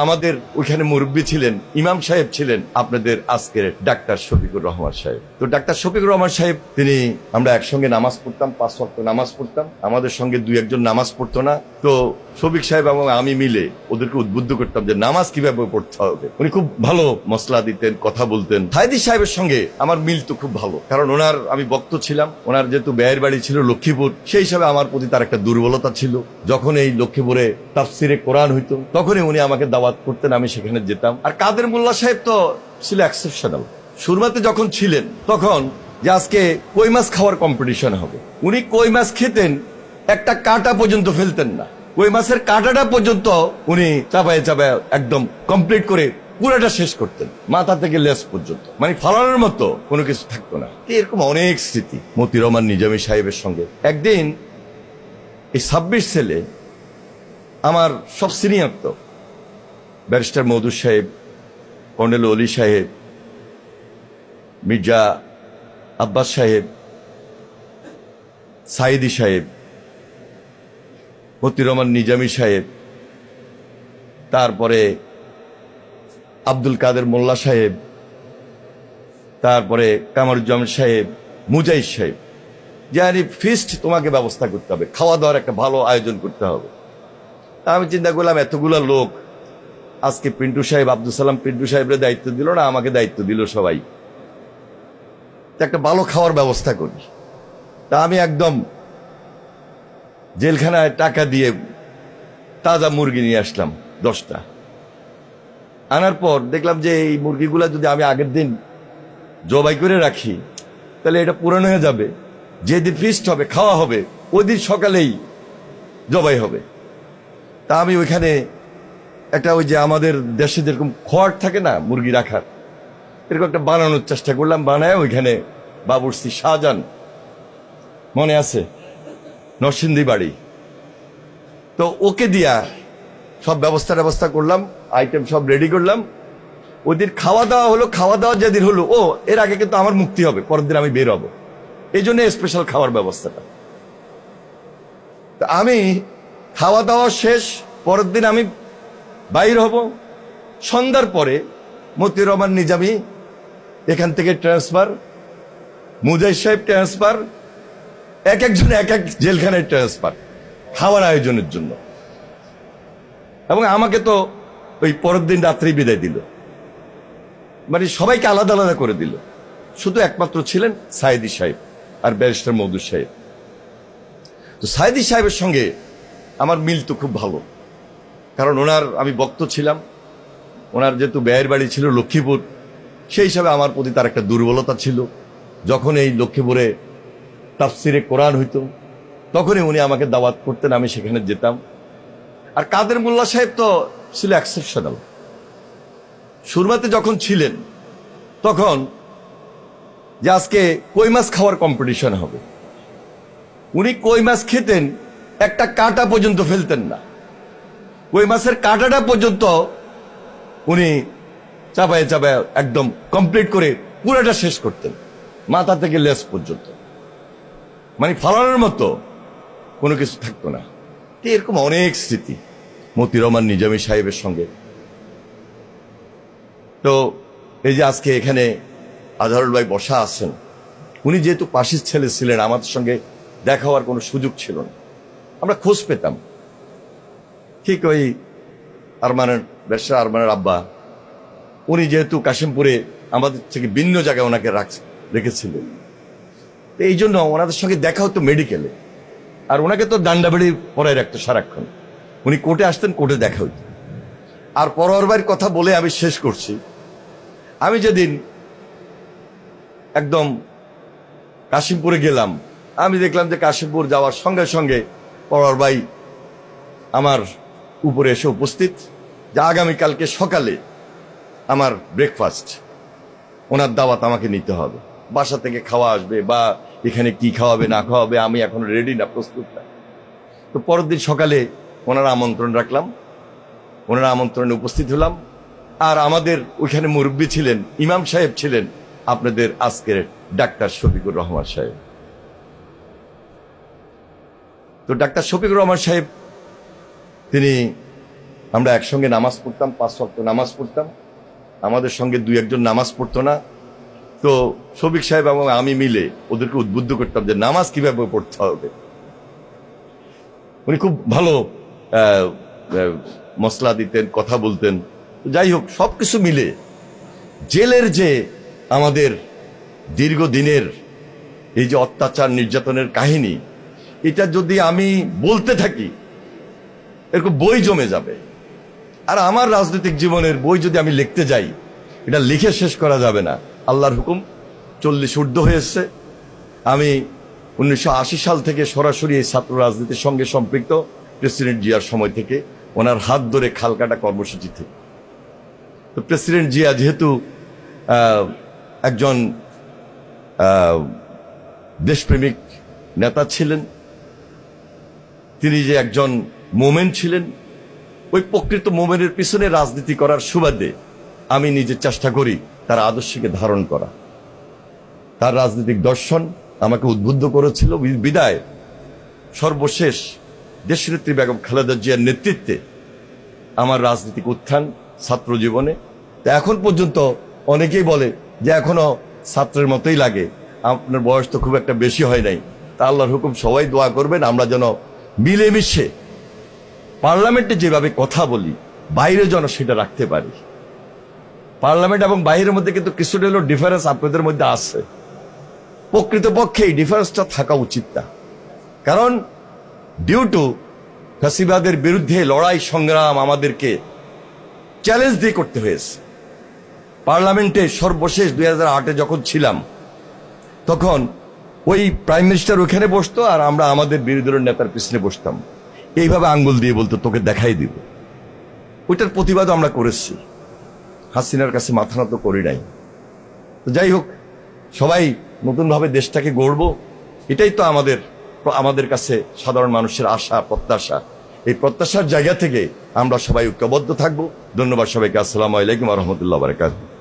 আমাদের ওইখানে মুরব্বী ছিলেন, ইমাম সাহেব ছিলেন আপনাদের আজকের ডাক্তার শফিকুর রহমান সাহেব। তো ডাক্তার শফিকুর রহমান সাহেব তিনি, আমরা একসঙ্গে নামাজ পড়তাম, 5 ওয়াক্ত নামাজ পড়তাম, আমাদের সঙ্গে 2-1 জন নামাজ পড়তো না। তো শফিক সাহেব এবং আমি মিলে ওদেরকে উদ্বুদ্ধ করতাম যে নামাজ কিভাবে পড়তে হবে। উনি খুব ভালো মশলা দিতেন, কথা বলতেন। সাইদি সাহেবের সঙ্গে আমার মিল তো খুব ভালো, কারণ ওনার আমি বক্ত ছিলাম। ওনার যেহেতু ব্যয়ের বাড়ি ছিল লক্ষ্মীপুর, সেই হিসাবে আমার প্রতি তার একটা দুর্বলতা ছিল। যখন এই লক্ষ্মীপুরে তাফসিরে কোরআন হইতো তখনই উনি আমাকে দাওয়াত করতেন, আমি সেখানে যেতাম। আর কাদের মোল্লা সাহেব তো ছিল এক্সেপশনাল। সুরমাতে যখন ছিলেন তখন যে আজকে কই মাছ খাওয়ার কম্পিটিশন হবে, উনি কই মাছ খেতেন, একটা কাঁটা পর্যন্ত ফেলতেন না। কই মাছের কাঁটাটা পর্যন্ত উনি চাপায় চাপায় একদম কমপ্লিট করে পুরোটা শেষ করতেন, মাথা থেকে লেস পর্যন্ত, মানে ফালানোর মতো কোনো কিছু থাকতো না। এরকম অনেক স্মৃতি মতিউর রহমান নিজামী সাহেবের সঙ্গে। একদিন এই 26 ছেলে আমার সব সিনিয়র, তো ব্যারিস্টার মওদুদ সাহেব, কর্নেল অলি সাহেব, মির্জা আব্বাস সাহেব, সাইদি সাহেব, মতিউর রহমান নিজামী সাহেব, তারপরে আব্দুল কাদের মোল্লা সাহেব, তারপরে কামারুজ্জামান সাহেব, মুজাহিদ সাহেব, যে ফিস্ট তোমাকে ব্যবস্থা করতে হবে, খাওয়া দাওয়ার একটা ভালো আয়োজন করতে হবে। তা আমি চিন্তা করলাম এতগুলা লোক, আজকে পিন্টু সাহেব, আব্দুল সালাম পিন্টু সাহেবের দায়িত্ব দিল না, আমাকে দায়িত্ব দিল সবাই, একটা ভালো খাওয়ার ব্যবস্থা করি। তা আমি একদম জেলখানায় টাকা দিয়ে তাজা মুরগি নিয়ে আসলাম 10টা। আনার পর দেখলাম যে এই মুরগিগুলা যদি আমি আগের দিন জবাই করে রাখি তাহলে এটা পুরানো হয়ে যাবে, যেদিন ফিস্ট হবে, খাওয়া হবে, ওই দিন সকালেই জবাই হবে। তা আমি ওইখানে একটা, ওই যে আমাদের দেশে যেরকম খড় থাকে না মুরগি রাখার, এরকম একটা বানানোর চেষ্টা করলাম। বানায় ওইখানে বাবুর্চি শাহজাহান, মনে আছে, নরসিংদী বাড়ি, তো ওকে দিয়া সব ব্যবস্থা করলাম, আইটেম সব রেডি করলাম। ওদিন খাওয়া দাওয়া হলো। খাওয়া দাওয়া যেদিন হলো, ও এর আগে কিন্তু আমার মুক্তি হবে, পরের দিন আমি বের হবো, এই জন্য স্পেশাল খাওয়ার ব্যবস্থাটা। আমি খাওয়া দাওয়া শেষ, পরের দিন আমি বাইর হব। সন্ধ্যার পরে মতিউর রহমান নিজামী এখান থেকে ট্রান্সফার, মুজাহিদ সাহেব ট্রান্সফার, এক একজন এক এক জেলখানায় ট্রান্সফার খাওয়ার আয়োজনের জন্য। এবং আমাকে তো ওই পরের দিন রাত্রেই বিদায় দিল, মানে সবাইকে আলাদা আলাদা করে দিল। শুধু একমাত্র ছিলেন সাইদি সাহেব আর ব্যারিস্টার মওদুদ সাহেব। তো সাইদি সাহেবের সঙ্গে আমার মিল তো খুব ভালো, কারণ ওনার আমি বক্ত ছিলাম। ওনার যেহেতু ব্যয়ের বাড়ি ছিল লক্ষ্মীপুর, সেই হিসাবে আমার প্রতি তার একটা দুর্বলতা ছিল। যখন এই লক্ষ্মীপুরে তাফসিরে কোরআন হইতো তখনই উনি আমাকে দাওয়াত করতেন, আমি সেখানে যেতাম। আর কাদের মোল্লা সাহেব তো ছিল এক্সেপশনাল। সুরমাতে যখন ছিলেন তখন যে আজকে কই মাছ খাওয়ার কম্পিটিশন হবে, উনি কই মাছ খেতেন, একটা কাঁটা পর্যন্ত ফেলতেন না। কই মাছের কাঁটাটা পর্যন্ত উনি চাপায় চাপায় একদম কমপ্লিট করে পুরোটা শেষ করতেন, মাথা থেকে লেস পর্যন্ত, মানে ফালানোর মতো কোনো কিছু থাকতো না। এরকম অনেক স্মৃতি মতিউর রহমান নিজামী সাহেবের সঙ্গে। তো এই যে আজকে এখানে আজহারুল ভাই বসা আছেন, উনি যেহেতু পাশের ছেলে ছিলেন, আমাদের সঙ্গে দেখা হওয়ার কোনো সুযোগ ছিল না, আমরা খোঁজ পেতাম। ঠিক ওই আরমানের ব্যবসা, আরমানের আব্বা, উনি যেহেতু কাশিমপুরে আমাদের থেকে ভিন্ন জায়গায় ওনাকে রেখেছিলেন, এই জন্য ওনাদের সঙ্গে দেখা হতো মেডিকেলে। আর ওনাকে তো ডান্ডাবাড়ি পরায় রাখতো সারাক্ষণ, উনি কোর্টে আসতেন, কোর্টে দেখা হইত। আর পরোয়ার ভাইয়ের কথা বলে আমি শেষ করছি। আমি যেদিন একদম কাশিমপুরে গেলাম, আমি দেখলাম যে কাশিমপুর যাওয়ার সঙ্গে সঙ্গে পরোয়ার ভাই আমার উপরে এসে উপস্থিত, যে আগামীকালকে সকালে আমার ব্রেকফাস্ট, ওনার দাওয়াত আমাকে নিতে হবে, বাসা থেকে খাওয়া আসবে, বা এখানে কি খাওয়াবে না খাওয়াবে আমি এখন রেডি না, প্রস্তুত না। তো পরের দিন সকালে ওনারা আমন্ত্রণ রাখলাম, ওনারা আমন্ত্রণে উপস্থিত হলাম। আর আমাদের ওইখানে মুরব্বী ছিলেন, ইমাম সাহেব ছিলেন আপনাদের আজকের ডাক্তার শফিকুর রহমান সাহেব। তো ডাক্তার শফিকুর রহমান সাহেব তিনি আমরা একসঙ্গে নামাজ পড়তাম, 5 ওয়াক্ত নামাজ পড়তাম। আমাদের সঙ্গে 2-1 জন নামাজ পড়তো না, তো শফিক সাহেব এবং আমি মিলে ওদেরকে উদ্বুদ্ধ করতাম যে নামাজ কিভাবে পড়তে হবে। উনি খুব ভালো মশলা দিতেন, কথা বলতেন। যাই হোক, সবকিছু মিলে জেলের যে আমাদের দীর্ঘদিনের এই যে অত্যাচার নির্যাতনের কাহিনী, এটা যদি আমি বলতে থাকি এরকম বই জমে যাবে। আর আমার রাজনৈতিক জীবনের বই যদি আমি লিখতে যাই, এটা লিখে শেষ করা যাবে না। আল্লাহর হুকুম 40 ঊর্ধ্ব হয়েছে। আমি 1980 সাল থেকে সরাসরি এই ছাত্র রাজনীতির সঙ্গে সম্পৃক্ত, প্রেসিডেন্ট জিয়ার সময় থেকে, ওনার হাত ধরে খালকাটা কর্মসূচি থেকে। তো প্রেসিডেন্ট জিয়া যেহেতু একজন দেশপ্রেমিক নেতা ছিলেন, তিনি যে একজন মোমেন ছিলেন, ওই প্রকৃত মোমেনের পিছনে রাজনীতি করার সুবাদে আমি নিজে চেষ্টা করি তার আদর্শকে ধারণ করা। তার রাজনৈতিক দর্শন আমাকে উদ্বুদ্ধ করেছিল। বিদায় সর্বশেষ দেশনেত্রী বেগম খালেদা জিয়ার নেতৃত্বে আমার রাজনৈতিক উত্থান ছাত্র জীবনে। এখন পর্যন্ত অনেকেই বলে যে এখনো ছাত্রের মতোই লাগে, আপনার বয়স তো খুব একটা বেশি হয় নাই। তা আল্লাহর হুকুম, সবাই দোয়া করবেন আমরা যেন মিলেমিশে পার্লামেন্টে যেভাবে কথা বলি, বাইরে যেন সেটা রাখতে পারি। পার্লামেন্ট এবং বাইরের মধ্যে কিন্তু কিছুটা হলো ডিফারেন্স আপনাদের মধ্যে আছে। প্রকৃতপক্ষে এই ডিফারেন্সটা থাকা উচিত না, কারণ ডিউ টু ফ্যাসিবাদের বিরুদ্ধে লড়াই সংগ্রাম আমাদেরকে চ্যালেঞ্জ দিয়ে করতে হয়েছে। পার্লামেন্টে সর্বশেষ 2008-এ যখন ছিলাম, তখন ওই প্রাইম মিনিস্টার ওখানে বসতো আর আমরা আমাদের বিরোধী দলের নেতার পিছনে বসতাম। এইভাবে আঙ্গুল দিয়ে বলতো তোকে দেখাই দিব। ওইটার প্রতিবাদও আমরা করেছি, হাসিনার কাছে মাথা নত করি নাই। তো যাই হোক, সবাই নতুনভাবে দেশটাকে গড়ব, এটাই তো আমাদের কাছে সাধারণ মানুষের আশা প্রত্যাশা। এই প্রত্যাশার জায়গা থেকে আমরা সবাই ঐক্যবদ্ধ থাকবো। ধন্যবাদ সবাইকে। আসসালামু আলাইকুম ওয়া রাহমাতুল্লাহি ওয়া বারাকাতুহু।